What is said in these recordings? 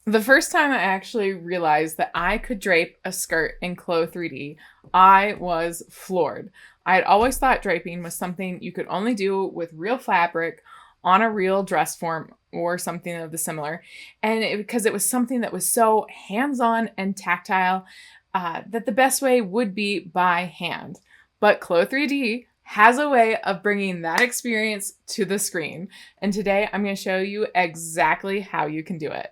The first time I actually realized that I could drape a skirt in clo3d, I was floored. I had always thought draping was something you could only do with real fabric on a real dress form or something of the similar. Because it was something that was so hands-on and tactile, that the best way would be by hand. But clo3d has a way of bringing that experience to the screen. And today I'm going to show you exactly how you can do it.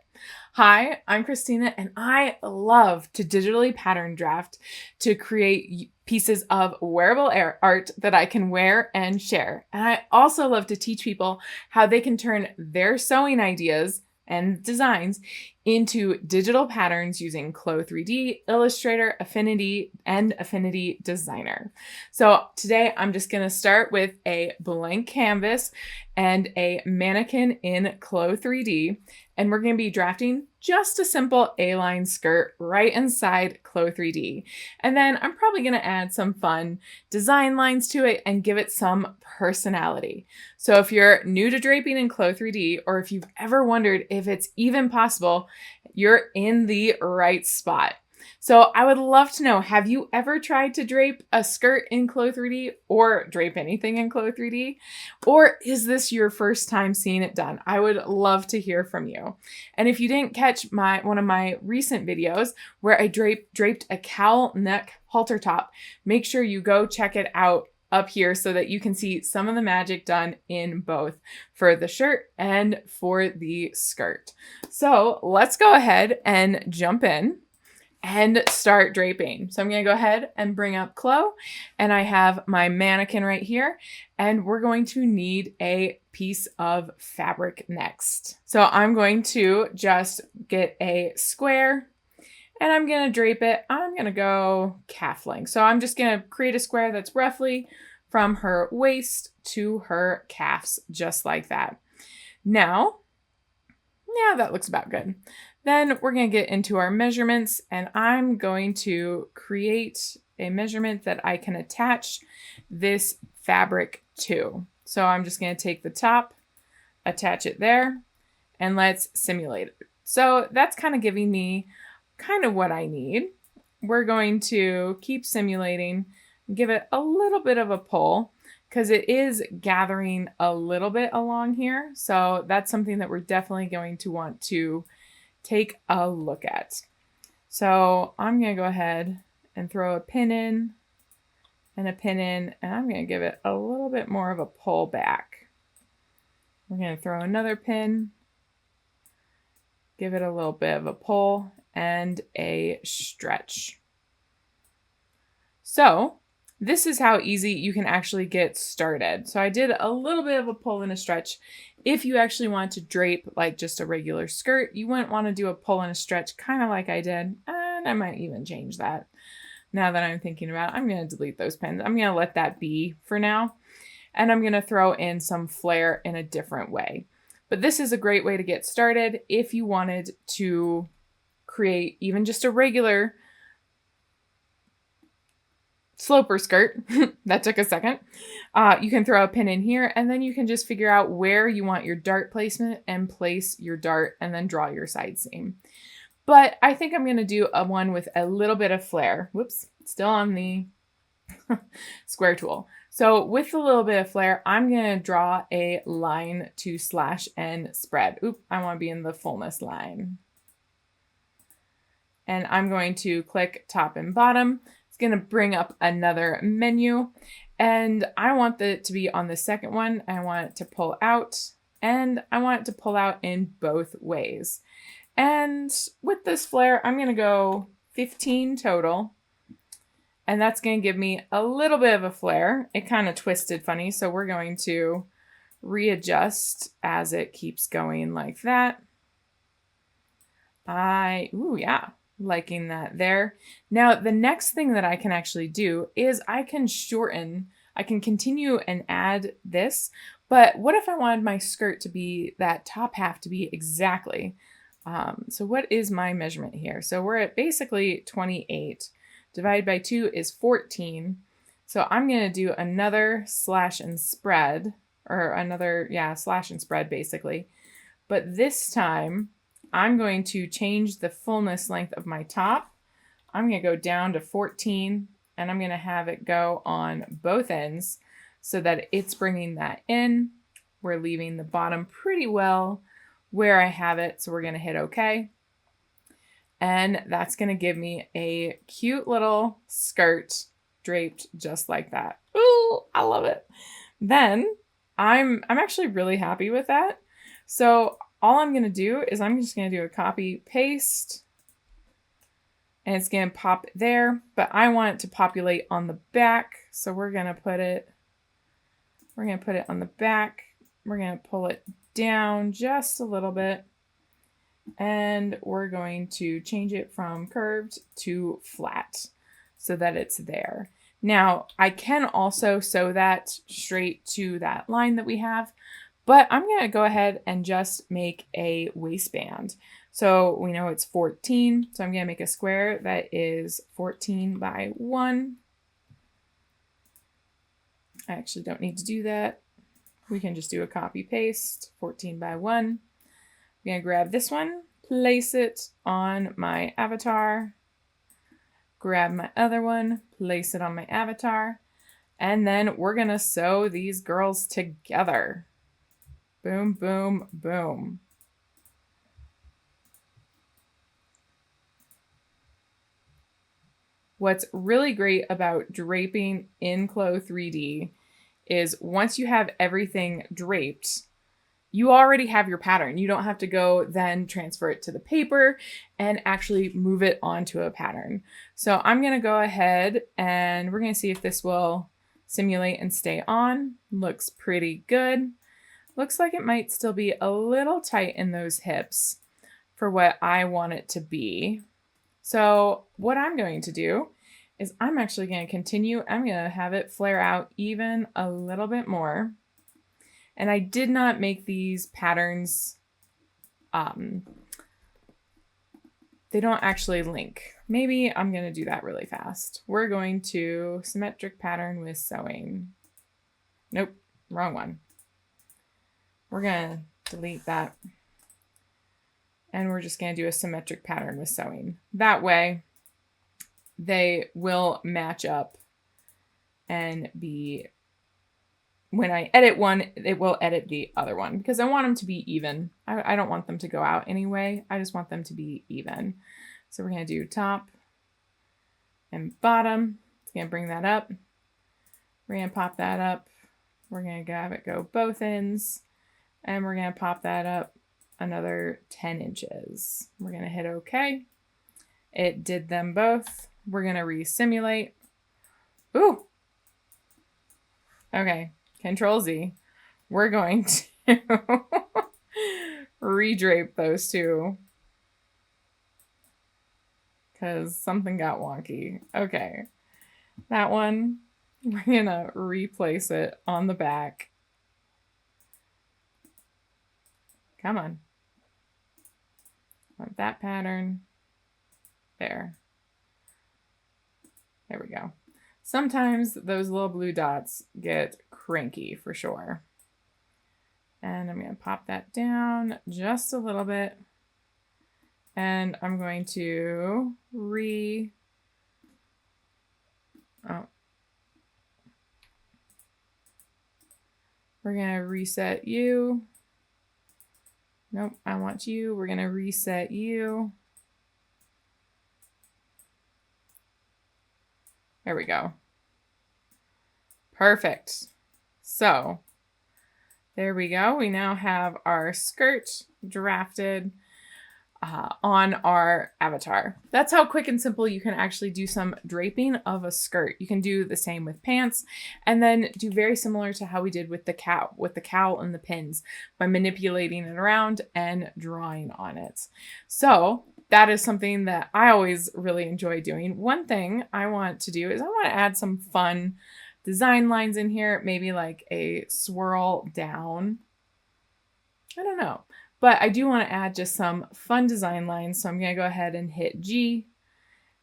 Hi, I'm Christina, and I love to digitally pattern draft to create pieces of wearable art that I can wear and share. And I also love to teach people how they can turn their sewing ideas and designs into digital patterns using clo3d, Illustrator, Affinity, and Affinity Designer. So today I'm just going to start with a blank canvas and a mannequin in clo3d, and we're going to be drafting just a simple A-line skirt right inside clo3d. And then I'm probably going to add some fun design lines to it and give it some personality. So if you're new to draping in clo3d, or if you've ever wondered if it's even possible, you're in the right spot. So I would love to know, have you ever tried to drape a skirt in clo3d or drape anything in clo3d? Or is this your first time seeing it done? I would love to hear from you. And if you didn't catch one of my recent videos where I draped a cowl neck halter top, make sure you go check it out up here so that you can see some of the magic done in both for the shirt and for the skirt. So let's go ahead and jump in and start draping. So I'm going to go ahead and bring up Clo, and I have my mannequin right here, and we're going to need a piece of fabric next. So I'm going to just get a square, and I'm going to drape it. I'm going to go calf length. So I'm just going to create a square that's roughly from her waist to her calves, just like that. Now, yeah, that looks about good. Then we're going to get into our measurements, and I'm going to create a measurement that I can attach this fabric to. So I'm just going to take the top, attach it there, and let's simulate it. So that's kind of giving me kind of what I need. We're going to keep simulating, give it a little bit of a pull because it is gathering a little bit along here. So that's something that we're definitely going to want to take a look at. So I'm going to go ahead and throw a pin in and a pin in, and I'm going to give it a little bit more of a pull back. We're going to throw another pin, give it a little bit of a pull and a stretch. So this is how easy you can actually get started. So I did a little bit of a pull and a stretch. If you actually want to drape like just a regular skirt, you wouldn't want to do a pull and a stretch kind of like I did. And I might even change that. Now that I'm thinking about it, I'm going to delete those pins. I'm going to let that be for now. And I'm going to throw in some flare in a different way. But this is a great way to get started if you wanted to create even just a regular sloper skirt. That took a second. You can throw a pin in here, and then you can just figure out where you want your dart placement and place your dart and then draw your side seam. But I think I'm going to do a one with a little bit of flare. Whoops, still on the square tool. So with a little bit of flare, I'm going to draw a line to slash and spread. Oop, I want to be in the fullness line. And I'm going to click top and bottom. It's going to bring up another menu, and I want it to be on the second one. I want it to pull out, and I want it to pull out in both ways. And with this flare, I'm going to go 15 total, and that's going to give me a little bit of a flare. It kind of twisted funny, so we're going to readjust as it keeps going like that. Ooh, yeah. Liking that there. Now, the next thing that I can actually do is I can continue and add this, but what if I wanted my skirt to be, that top half to be exactly, so what is my measurement here? So we're at basically 28, divided by 2 is 14. So I'm going to do another slash and spread, or another, yeah, slash and spread basically. But this time I'm going to change the fullness length of my top. I'm going to go down to 14 and I'm going to have it go on both ends so that it's bringing that in. We're leaving the bottom pretty well where I have it. So we're going to hit OK. And that's going to give me a cute little skirt draped just like that. Ooh, I love it. Then I'm actually really happy with that. So all I'm going to do is I'm just going to do a copy paste and it's going to pop there, but I want it to populate on the back. So we're going to put it on the back. We're going to pull it down just a little bit and we're going to change it from curved to flat so that it's there. Now I can also sew that straight to that line that we have, but I'm going to go ahead and just make a waistband. So we know it's 14. So I'm going to make a square that is 14 by 1. I actually don't need to do that. We can just do a copy paste, 14 by 1. I'm going to grab this one, place it on my avatar, grab my other one, place it on my avatar, and then we're going to sew these girls together. Boom, boom, boom. What's really great about draping in clo3d is once you have everything draped, you already have your pattern. You don't have to go then transfer it to the paper and actually move it onto a pattern. So I'm going to go ahead and we're going to see if this will simulate and stay on. Looks pretty good. Looks like it might still be a little tight in those hips for what I want it to be. So what I'm going to do is I'm actually going to continue. I'm going to have it flare out even a little bit more. And I did not make these patterns, they don't actually link. Maybe I'm going to do that really fast. We're going to symmetric pattern with sewing. Nope, wrong one. We're going to delete that. And we're just going to do a symmetric pattern with sewing. That way they will match up and be, when I edit one, it will edit the other one because I want them to be even. I don't want them to go out anyway. I just want them to be even. So we're going to do top and bottom. It's going to bring that up. We're going to pop that up. We're going to have it go both ends. And we're going to pop that up another 10 inches. We're going to hit OK. It did them both. We're going to resimulate. Ooh. Okay. Control Z. We're going to redrape those two because something got wonky. Okay. That one, we're going to replace it on the back. Come on. Want that pattern. There. There we go. Sometimes those little blue dots get cranky for sure. And I'm going to pop that down just a little bit. And I'm going to we're going to reset you. Nope, I want you. We're going to reset you. There we go. Perfect. So there we go. We now have our skirt drafted on our avatar. That's how quick and simple you can actually do some draping of a skirt. You can do the same with pants and then do very similar to how we did with the cowl and the pins by manipulating it around and drawing on it. So that is something that I always really enjoy doing. One thing I want to do is I want to add some fun design lines in here, maybe like a swirl down. I don't know. But I do want to add just some fun design lines. So I'm going to go ahead and hit G.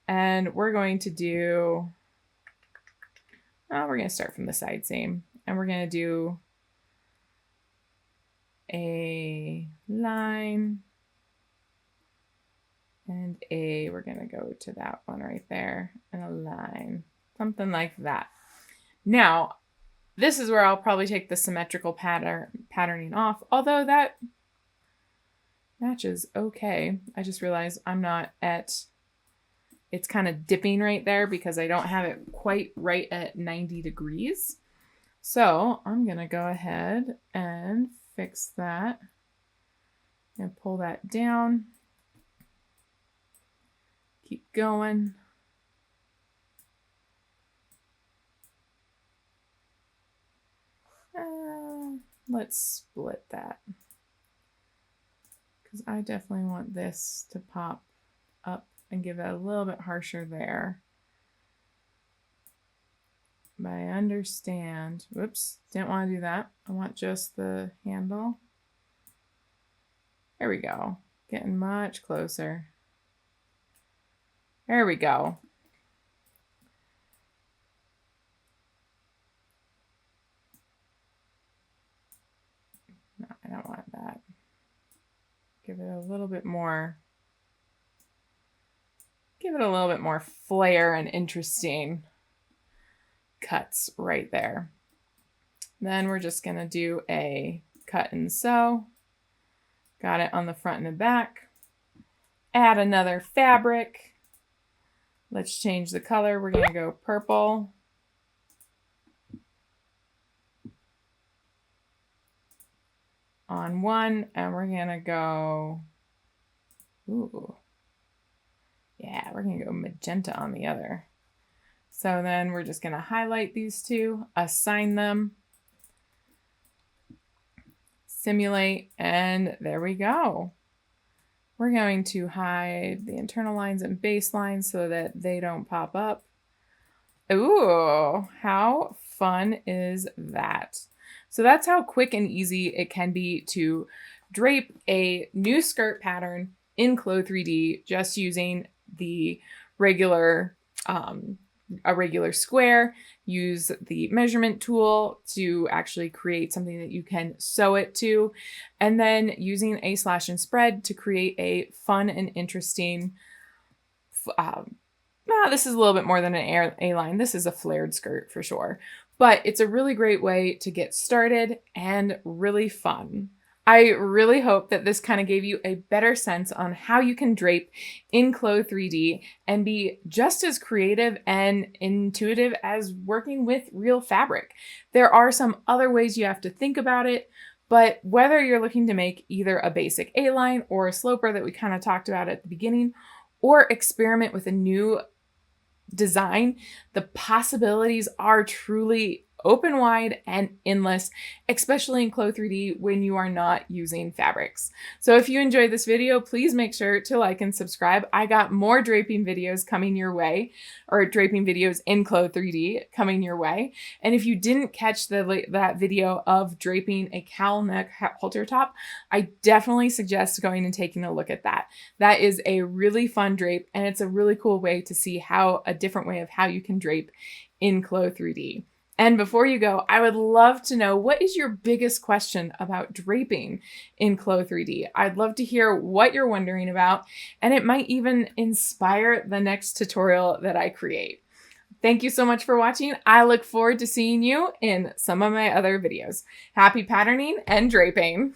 And we're going to do, we're going to start from the side seam. And we're going to do a line. and A, we're gonna go to that one right there and a line, something like that. Now, this is where I'll probably take the symmetrical patterning off, although that matches okay. I just realized I'm not at, it's kind of dipping right there because I don't have it quite right at 90 degrees. So I'm gonna go ahead and fix that and pull that down. Keep going. Let's split that because I definitely want this to pop up and give it a little bit harsher there. But I understand. Whoops, didn't want to do that. I want just the handle. There we go. Getting much closer. There we go. No, I don't want that. Give it a little bit more. Give it a little bit more flair and interesting cuts right there. Then we're just going to do a cut and sew. Got it on the front and the back. Add another fabric. Let's change the color. We're going to go purple. On one, and we're going to go, ooh, yeah, we're going to go magenta on the other. So then we're just going to highlight these two, assign them, simulate, and there we go. We're going to hide the internal lines and base lines so that they don't pop up. Ooh, how fun is that? So that's how quick and easy it can be to drape a new skirt pattern in clo3d just using the regular, a regular square. Use the measurement tool to actually create something that you can sew it to, and then using a slash and spread to create a fun and interesting, this is a little bit more than an A-line. This is a flared skirt for sure, but it's a really great way to get started and really fun. I really hope that this kind of gave you a better sense on how you can drape in clo3d and be just as creative and intuitive as working with real fabric. There are some other ways you have to think about it, but whether you're looking to make either a basic A-line or a sloper that we kind of talked about at the beginning, or experiment with a new design, the possibilities are truly open wide and endless, especially in clo3d when you are not using fabrics. So if you enjoyed this video, please make sure to like and subscribe. I got more draping videos coming your way, or draping videos in clo3d coming your way. And if you didn't catch that video of draping a cowl neck halter top, I definitely suggest going and taking a look at that. That is a really fun drape, and it's a really cool way to see how a different way of how you can drape in clo3d. And before you go, I would love to know, what is your biggest question about draping in clo3d? I'd love to hear what you're wondering about, and it might even inspire the next tutorial that I create. Thank you so much for watching. I look forward to seeing you in some of my other videos. Happy patterning and draping!